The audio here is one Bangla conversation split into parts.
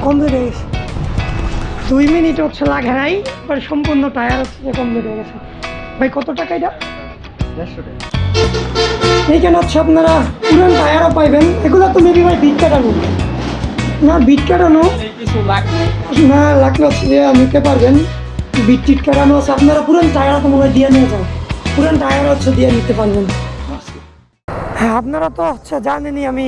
কমপ্লিট হয়ে গেছে। 2 মিনিট হচ্ছে লাগে নাই, এবার সম্পূর্ণ টায়ার হচ্ছে যে কমপ্লিট হয়ে গেছে। ভাই কত টাকা এটা? 150 টাকা। এইখানে হচ্ছে আপনারা পুরান টায়ারও পাইবেন। এগুলো তো মেবি ভাই বিট কাটানো না, বিট কাটানো কিছু লাগবে না, লাগলে হচ্ছে যে নিতে পারবেন। বিট টিট কাটানো আছে, আপনারা পুরান টায়ার তো মনে হয় দিয়ে নিয়ে যান, পুরান টায়ার হচ্ছে দিয়ে নিতে পারবেন। হ্যাঁ, আপনারা তো হচ্ছে জানেনই আমি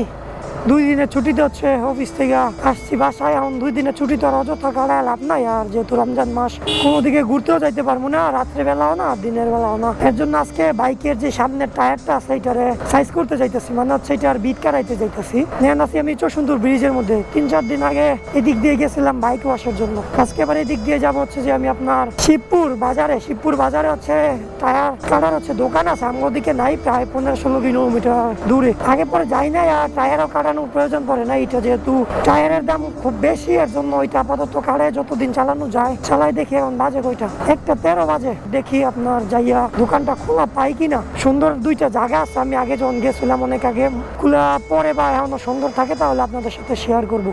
2 দিনের ছুটিতে হচ্ছে অফিস থেকে আসছি বাসায়। এখন 2 দিনের ছুটি তো আর অযথা কাটায় লাভ নাই। আর যেহেতু রমজান মাস, কোনো দিকে ঘুরতেও যাইতে পারবো না, রাত্রে বেলাও না দিনের বেলাও না। এর জন্য আজকে বাইকের যে সামনের টায়ারটা আছে এটারে সাইজ করতে যাইতেছি, মানে হচ্ছে এটার বিট কাটাইতে যাইতেছি। নেন আছি আমি চৌসুন্দর ব্রিজের মধ্যে। 3-4 দিন আগে এদিক দিয়ে গেছিলাম বাইক ওয়াশের জন্য। আজকে এবার এদিক দিয়ে যাবো হচ্ছে যে আমি আপনার শিবপুর বাজারে হচ্ছে টায়ার কাটার হচ্ছে দোকান আছে, আমার দিকে নাই, প্রায় 15-16 কিলোমিটার দূরে। আগে পরে যাই না, আর টায়ারও কাটানোর প্রয়োজন পড়ে না। এটা যেহেতু টায়ারের দাম খুব বেশি, এর জন্য ওইটা আপাতত কাটায় যতদিন চালানো যায় চালাই। দেখি এখন বাজে কয়টা, 1:13 বাজে। দেখি আপনার যাইয়া দোকানটা খোলা পাই কিনা। সুন্দর 2টা জায়গা আছে, আমি আগে যখন গেছিলাম অনেক আগে, খোলা পরে বা এখনো সুন্দর থাকে তাহলে আপনাদের সাথে শেয়ার করব।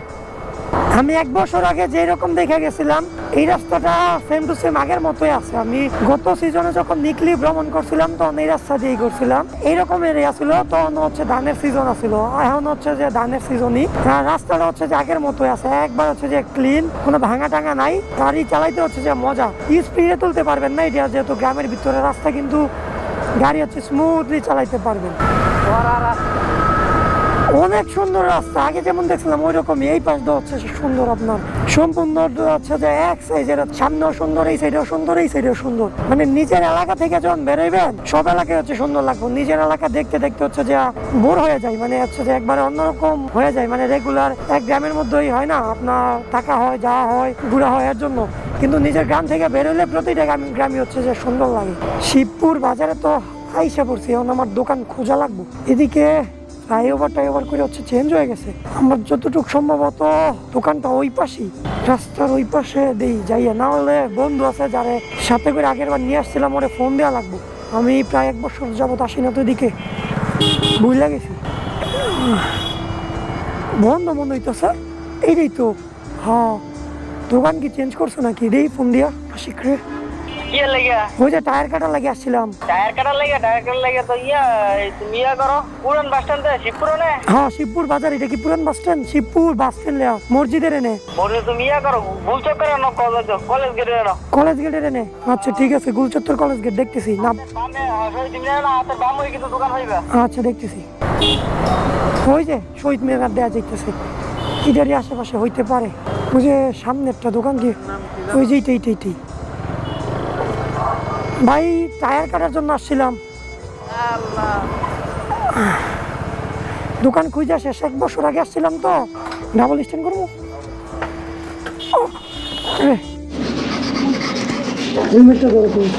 আমি 1 বছর আগে যে রকম দেখে গেছিলাম এই রাস্তাটা সেম টু সেম আগের মতোই আছে। আমি গত সিজনে যখন নিকলি ভ্রমণ করছিলাম তখন এই রাস্তা দিয়েই করছিলাম। এইরকম এরিয়া ছিল, তখন হচ্ছে ধানের সিজন আছিল, এখন হচ্ছে যে ধানের সিজনই। রাস্তাটা হচ্ছে যে আগের মতোই আছে, একবার হচ্ছে যে ক্লিন, কোনো ভাঙা টাঙা নাই। গাড়ি চালাইতে হচ্ছে যে মজা, স্পিডে তুলতে পারবেন না, এটা যেহেতু গ্রামের ভিতরে রাস্তা, কিন্তু গাড়ি হচ্ছে স্মুথলি চালাইতে পারবেন। অনেক সুন্দর রাস্তা, আগে যেমন দেখছিলাম ওই রকমই। এই পাশ হচ্ছে সুন্দর, আপনার সম্পূর্ণ হচ্ছে যে এক সাইজের, সামনেও সুন্দর, এই সাইডেও সুন্দর, এই সাইডেও সুন্দর। মানে নিজের এলাকা থেকে যখন বেরোইবেন সব এলাকায় হচ্ছে সুন্দর লাগবে। নিজের এলাকা দেখতে দেখতে হচ্ছে যে বোর হয়ে যায়, মানে হচ্ছে যে একবারে অন্যরকম হয়ে যায়। মানে রেগুলার এক গ্রামের মধ্যেই হয় না, আপনার থাকা হয়, যাওয়া হয়, ঘোরা হয়, এর জন্য। কিন্তু নিজের গ্রাম থেকে বেরোলে প্রতিটা গ্রামই হচ্ছে যে সুন্দর লাগে। শিবপুর বাজারে তো আইসা পড়ছি, এখন আমার দোকান খোঁজা লাগবে। এদিকে ফ্লাইওভার করে হচ্ছে চেঞ্জ হয়ে গেছে। আমার যতটুকু সম্ভবত দোকানটা ওই পাশেই, রাস্তার ওই পাশে দেই যাইয়া। না হলে বন্ধু আছে যারে সাথে করে আগের বার নিয়ে আসছিলাম, ওরে ফোন দেওয়া লাগবো। আমি প্রায় 1 বছর যাবত আসি না তো এদিকে, বুঝলা গেছি। বন্ধ মনে হইতেছে, এইটাই তো। হ্যাঁ, দোকান কি চেঞ্জ করছো নাকি? দেই ফোন দিয়া আশিক রে। কি লাগা? ওই যে টায়ার কাটা লাগে আসছিলাম। টায়ার কাটার লাগা তো তুমি করো পুরান বাস স্ট্যান্ডে শিবপুর নে। হ্যাঁ, শিবপুর বাজার। এটা কি পুরান bus stand? Shibpur bus stand মসজিদের এনে বলে তুমি করো গুলচক্করে না কলেজ গেটে না। কলেজ গেটের এনে। আচ্ছা ঠিক আছে, গুলচত্বর কলেজ গেট দেখতেছি না। বামে শহীদ মিনার না, হাতের বাম হয়ে কিন্তু দোকান হইবে। আচ্ছা দেখতেছি, ওই যে শহীদ মিনার দেয়া যাইতেছে, এটারই আশেপাশে হইতে পারে। ওই যে সামনেরটা দোকান কি, ওই যে এইটাই। ভাই টায়ার কাটার জন্য আসছিলাম, দোকান খুঁজে শেষ। 1 বছর আগে আসছিলাম তো। ডাবল স্ট্যান্ড করবো, হেলমেটটা ধরে তুই।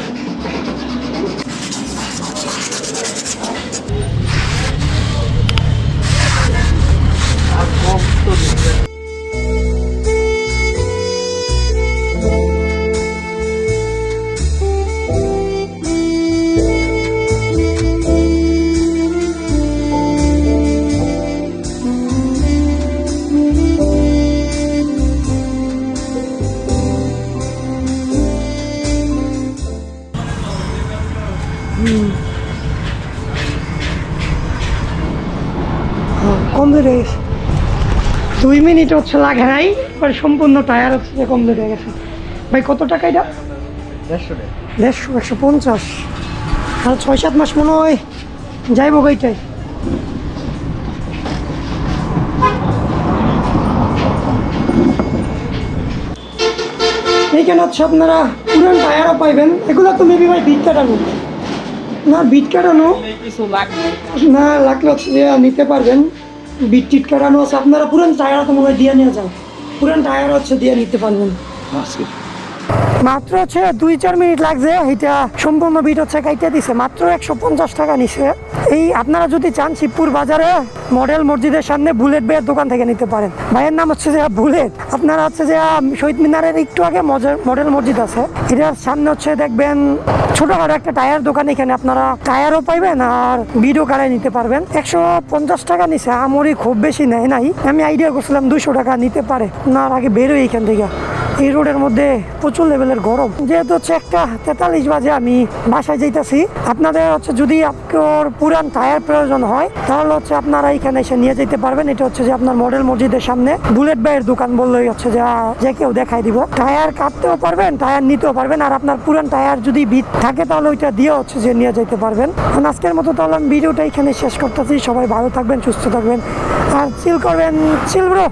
কমপ্লিট হয়ে গেছে। 2 মিনিট হচ্ছে লাগে নাই, এবার সম্পূর্ণ টায়ার হচ্ছে যে কমপ্লিট হয়ে গেছে। ভাই কত টাকা এটা? 150 টাকা। 150, 150। আর 6-7 মাস মনে হয় যাইবো গাইটাই। এইখানে হচ্ছে আপনারা পুরান টায়ারও পাইবেন। এগুলো তো মেবি ভাই বিট কাটানো না, বিট কাটানো কিছু লাগবে না, লাগলে হচ্ছে যে নিতে পারবেন। বিট টিট কাটানো আছে, আপনারা পুরান টায়ার তো মনে হয় দিয়ে নিয়ে যান, পুরান টায়ার হচ্ছে দিয়ে নিতে পারবেন। মাত্র হচ্ছে 2-4 মিনিট লাগছে, এটা সম্পূর্ণ বিট হচ্ছে কাইটে দিছে, মাত্র 150 টাকা নিছে। এই আপনারা যদি চান শিবপুর বাজারে মডেল মসজিদের সামনে বুলেট ভাইয়ের দোকান থেকে নিতে পারেন। ভাইয়ের নাম হচ্ছে যে বুলেট। আপনারা হচ্ছে যে শহীদ মিনারের একটু আগে মডেল মসজিদ আছে, এটার সামনে হচ্ছে দেখবেন ছোটখাটো একটা টায়ার দোকান, এখানে আপনারা টায়ারও পাইবেন আর বিটও কারাই নিতে পারবেন। 150 টাকা নিছে, আমরি খুব বেশি নেয় নাই, আমি আইডিয়া করছিলাম 200 টাকা নিতে পারে। না আগে বেরোই এখান থেকে, এই রোডের মধ্যে প্রচুর লেভেলের গরম। যেহেতু হচ্ছে 1:43 বাজে, আমি বাসায় যাইতাছি। আপনাদের হচ্ছে যদি আপনার পুরান টায়ার প্রয়োজন হয় তাহলে হচ্ছে আপনারা এখানে এসে নিয়ে যেতে পারবেন। এটা হচ্ছে যে আপনার মডেল মসজিদের সামনে বুলেট ভাইয়ের দোকান বললেই হচ্ছে যে কেউ দেখাই দিব। টায়ার কাটতেও পারবেন, টায়ার নিতেও পারবেন, আর আপনার পুরান টায়ার যদি বিট থাকে তাহলে ওইটা দিয়ে হচ্ছে যে নিয়ে যেতে পারবেন। আজকের মতো তাহলে আমি ভিডিওটা এখানে শেষ করতেছি। সবাই ভালো থাকবেন, সুস্থ থাকবেন আর চিল করবেন। Chill bro.